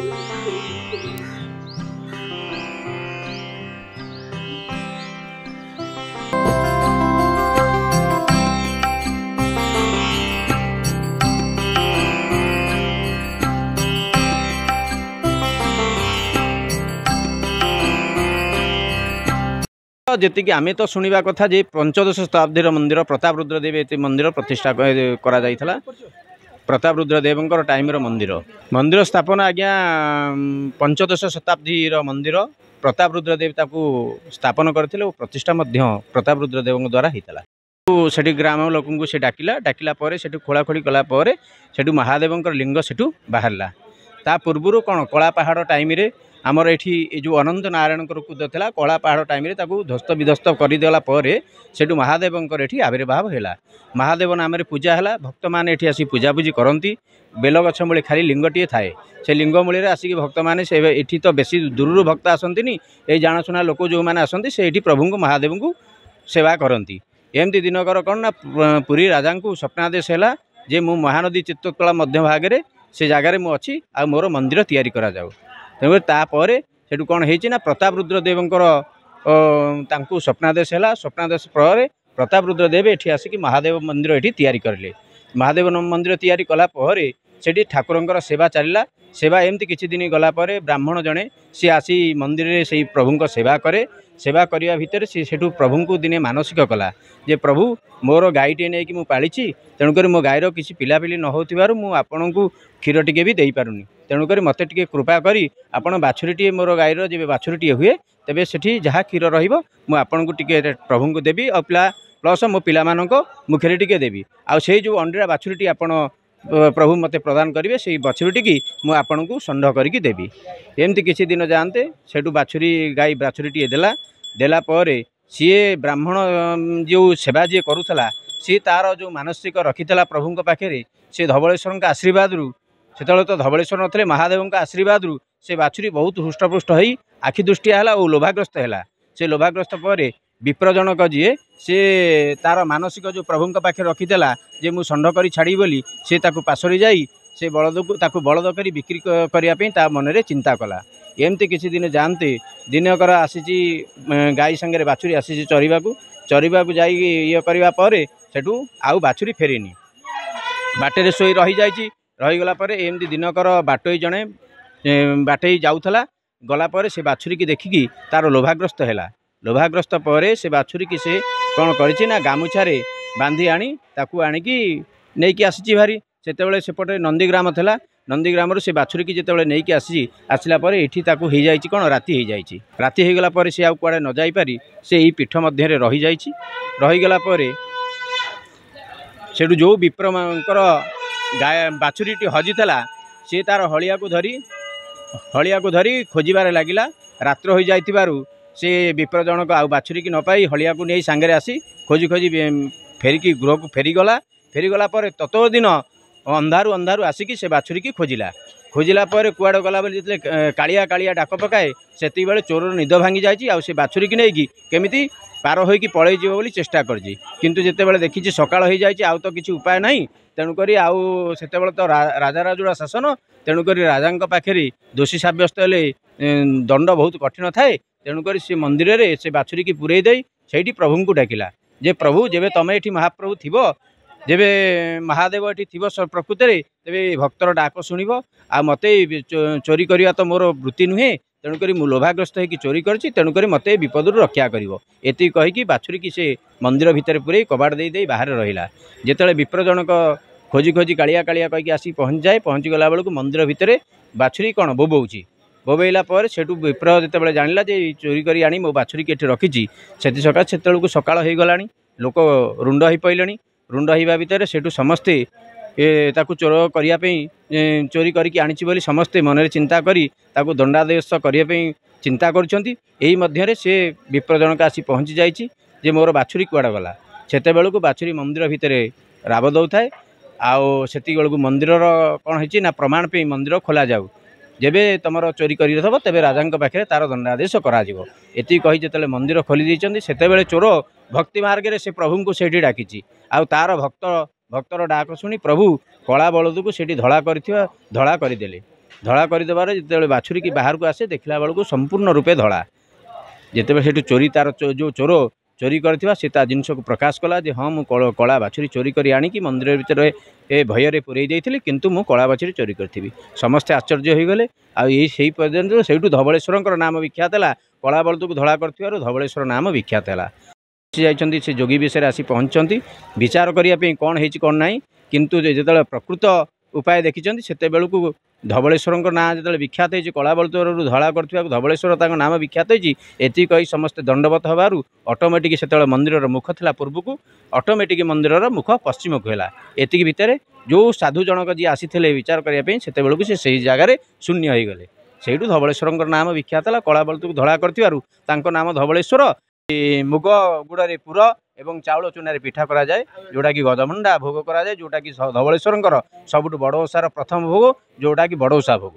जी आम तो शुणा कथा जे पंचदश शताब्दी मंदिर प्रताप रुद्रदेव ये मंदिर प्रतिष्ठा करा प्रताप रुद्रदेव टाइम मंदिर मंदिर स्थापना आज्ञा पंचदश शताब्दी मंदिर प्रताप रुद्रदेव ताकू स्थापन करते प्रतिष्ठा प्रताप रुद्रदेव द्वारा होता से ग्राम लोक से डाकिला डाकिला से खोलाखोली कलापर से महादेव लिंग से बाहरला ता पूर्वर कौन कला पहाड़ टाइम आमर ये जो अनंत नारायण कूद था कला पहाड़ टाइम ध्वस्त विध्वस्त करदेला से महादेव ये आविर्भाव है महादेव नाम पूजा है भक्त मैंने आसी पूजापूजी करती बेल गछ मूले खाली लिंगटे थाए से लिंग मूल आसिक भक्त मैंने से तो बेसी दूर भक्त आसती ये जाणशुना लोक जो मैंने आसती से प्रभु को महादेव को सेवा करती एमती दिनकर कौन ना पुरी राजा को स्वप्नादेश है जे मु महानदी चित्तकला मध्य भाग से जगार मुझी आ मोर मंदिर तैयारी करा जाऊ तेणुकर से कौन है प्रताप रुद्रदेव स्वप्नादेश है स्वप्नादेश पर प्रताप रुद्रदेव ये आसिक महादेव मंदिर ये तैयारी करले महादेव मंदिर तैयारी कलापर से ठाकुर सेवा चलला सेवा एमती किछि दिन गलापर ब्राह्मण जड़े सी आसी मंदिर से प्रभु को सेवा करे सेवा करने भितर से प्रभु को दिने मानसिक कला जे प्रभु मोर गाईटे नहीं कि पाली तेणुक मो गायर किसी पिलापिली न हो आपन को क्षीर टी भी दे पारुनी तेणुक मत टे कृपा करी आपन बाछुरीटे मोर गायर जब बाछुरीटे हुए तेबे सेठी जहाँ क्षीर रपन को टे प्रभु को देवी और प्लस मो पिला मुखे टे देवी आउ जो अंडा बाछुरीटी आपन प्रभु मते प्रदान करेंगे से बाछुरीटी की मुझे आपन को षंढ करके देवी एमती किसी दिन जाते सेठू बाछुरी गाई बाछुरीटी देलापर सी ब्राह्मण जो सेवा जी करूला सी तार जो मानसिक रखीला प्रभु पाखे से धवलेश्वर आशीर्वाद से तो धवलेश्वर नथिले महादेव आशीर्वाद से बाछुरी बहुत हृष्टपुष्ट हो आखि दृष्टिया है और लोभाग्रस्त है से लोभाग्रस्त पर विप्रजनक जीए सी तार मानसिक जो प्रभु पाखे रखीला जे मु षंढ कर छाड़ी बोली सी ताकू पासरी जाई से बलद को ताकू बलद कर बिक्री करने ता मन में चिंता कला एमती किसी दिन जानते दिनकर आसी गाई संगे बाछुरी आसी चरवा जाई ये करने सेठू आउ बाछुरी फेरीनी बाटे शोई रही रहीगला एमती दिनकर बाटोई जड़े बाटे जाऊला गलापर से बाछुरी की देखिकी तार लोभाग्रस्त है लोभाग्रस्त पर से बाछुरी की से कौन कर गामुछारे बांधी आनी ताकू आनिकी नहीं आसी भारी से सेपटे नंदीग्राम था नंदीग्राम से बाछुरी की जिते नहीं आसी आसला ये कौन राति राति हो गला से आउ कुआड़े न जाई पारी से यही पीठ मध्य रही रहीगला से जो विप्रमकर बाछुरीटी हजिला सी तार हलिया को धरी खोजार लगिला रात्र हो जाइथिबारु से विप्रजनक आउ बाछुरी की न पाई हलिया को नहीं सांगे आसी खोजी खोजी फेरिकी गृह को फेरीगला ततो दिन अंधारू अंधारू आसिकी से बाछुरी की खोजिला कुआड़ गला जिते कालिया कालिया डाक पकाए से चोर निद भांगी जाए से बाछुरी की नहीं केमिति पार होइकी पलई जीव बोली चेष्टा करछि किंतु जेतेबेले देखिछि सकाळ हो जाइछि आउ तो किछि उपाय नहीं तेणुकरी आउ सेतेबेले तो राजा राजुड़ा शासन तेणुकरी राजा पाखे दोषी सब्यस्त हेले दंड बहुत कठिन थाए तेणुकरी से मंदिर रे से बाछुरी की पुरई दे से प्रभु को डाकिला जे प्रभु जेबे तमे एठी महाप्रभु थिबो जेबे महादेव एठी थिबो प्रकृत रे तेबे भक्तर डाक शुणिबो आ मते चोरी करिया तो मोर वृत्ति नुहे तेणुकरी मु लोभाग्रस्त होगी चोरी करछि तेणुकरी मते विपद रक्षा करिवो एति कहिकी बाछुरी की से मंदिर भितर पुरे कबाड़ दे बाहर रहिला जेतेले विप्रजनक खोजी खोजी कालिया कालिया कहिकी आसी पहुँच गला बेलू मंदिर भितर बाछुरी कौन बोबौछि बोबेला पर सेठू विप्र जितेबाला जानिला जे चोरी करी आनी मो बाछुरी के रखी से सका से सकाळ हो गलानी लोक रुंड हो पड़े रुंड होगा भितर सेठू समस्ते ताकू चोर करने चोरी करके आनी बोली समस्ते मन में चिंता करी ताकू दंडादेश करने चिंता कर से विप्रजनक आसी पहुँची जाइए जे मोर बाछुरी कुआड़ गला सेते बेलू बाछुरी मंदिर भितर राब दौए आउ से मंदिर कौन है प्रमाण पे मंदिर खोल जाऊ जेबे तुम चोरी कर तेबे राजा पाखे तार दंडादेश करी जिते मंदिर खोली देते से चोर भक्ति मार्ग से प्रभु को सेठी डाकी आउ तार भक्तर डाक शुणी प्रभु कला बलद को सेठी धड़ा करदेले ଧଳା କରିଦେବାର ଯେତେବେଳେ ବାଛୁରୀ କି ବାହାରକୁ ଆସେ ଦେଖିଲା ବେଳକୁ ସମ୍ପୂର୍ଣ୍ଣ ରୂପେ ଧଳା। ଯେତେବେଳେ ସେଠୁ ଚୋରି ତାର ଯେଉଁ ଚୋର ଚୋରି କରିଥିବା ସେ ତା ଜିନିଷକୁ ପ୍ରକାଶ କଲା ଯେ ହଁ ମୁଁ କଳା ବାଛୁରୀ ଚୋରି କରି ଆଣିକି ମନ୍ଦିର ଭିତରେ ଏ ଭୟରେ ପୁରେଇ ଦେଇଥିଲି, କିନ୍ତୁ ମୁଁ କଳା ବାଛୁରୀ ଚୋରି କରିଥିବି। ସମସ୍ତେ ଆଶ୍ଚର୍ଯ୍ୟ ହୋଇଗଲେ। ଆଉ ସେଇ ପର୍ଯ୍ୟନ୍ତ ସେଇଠୁ ଧବଳେଶ୍ୱରଙ୍କର ନାମ ବିଖ୍ୟାତ ହେଲା। କଳା ବଳଦକୁ ଧଳା କରିଥିବାରୁ ଧବଳେଶ୍ୱର ନାମ ବିଖ୍ୟାତ ହେଲା। ଯାଇଛନ୍ତି ସେ ଯୋଗୀ ବିଷୟରେ ଆସି ପହଞ୍ଚିଛନ୍ତି ବିଚାର କରିବା ପାଇଁ କ'ଣ ହେଇଛି କ'ଣ ନାହିଁ, କିନ୍ତୁ ଯେତେବେଳେ ପ୍ରକୃତ ଉପାୟ ଦେଖିଛନ୍ତି ସେତେବେଳକୁ ଧବଳେଶ୍ୱରଙ୍କ ନାଁ ଯେତେବେଳେ ବିଖ୍ୟାତ ହେଇଛି, କଳା ବଳଦରୁ ଧଳା କରିଥିବାକୁ ଧବଳେଶ୍ୱର ତାଙ୍କ ନାମ ବିଖ୍ୟାତ ହେଇଛି। ଏତିକି କହି ସମସ୍ତେ ଦଣ୍ଡବତ ହେବାରୁ ଅଟୋମେଟିକ୍ ସେତେବେଳେ ମନ୍ଦିରର ମୁଖ ଥିଲା ପୂର୍ବକୁ, ଅଟୋମେଟିକ୍ ମନ୍ଦିରର ମୁଖ ପଶ୍ଚିମକୁ ହେଲା। ଏତିକି ଭିତରେ ଯେଉଁ ସାଧୁ ଜଣକ ଯିଏ ଆସିଥିଲେ ବିଚାର କରିବା ପାଇଁ ସେତେବେଳକୁ ସେ ସେହି ଜାଗାରେ ଶୂନ୍ୟ ହୋଇଗଲେ। ସେଇଠୁ ଧବଳେଶ୍ୱରଙ୍କ ନାମ ବିଖ୍ୟାତ ହେଲା। କଳା ବଳଦକୁ ଧଳା କରିଥିବାରୁ ତାଙ୍କ ନାମ ଧବଳେଶ୍ୱର। ମୁଗ ଗୁଡ଼ରେ ପୁର ଏବଂ ଚାଉଳ ଚୁନାରେ ପିଠା କରାଯାଏ, ଯେଉଁଟାକି ଗଜମଣ୍ଡା ଭୋଗ କରାଯାଏ, ଯେଉଁଟାକି ଧବଳେଶ୍ୱରଙ୍କର ସବୁଠୁ ବଡ଼ ଓଷାର ପ୍ରଥମ ଭୋଗ, ଯେଉଁଟାକି ବଡ଼ ଓଷା ଭୋଗ।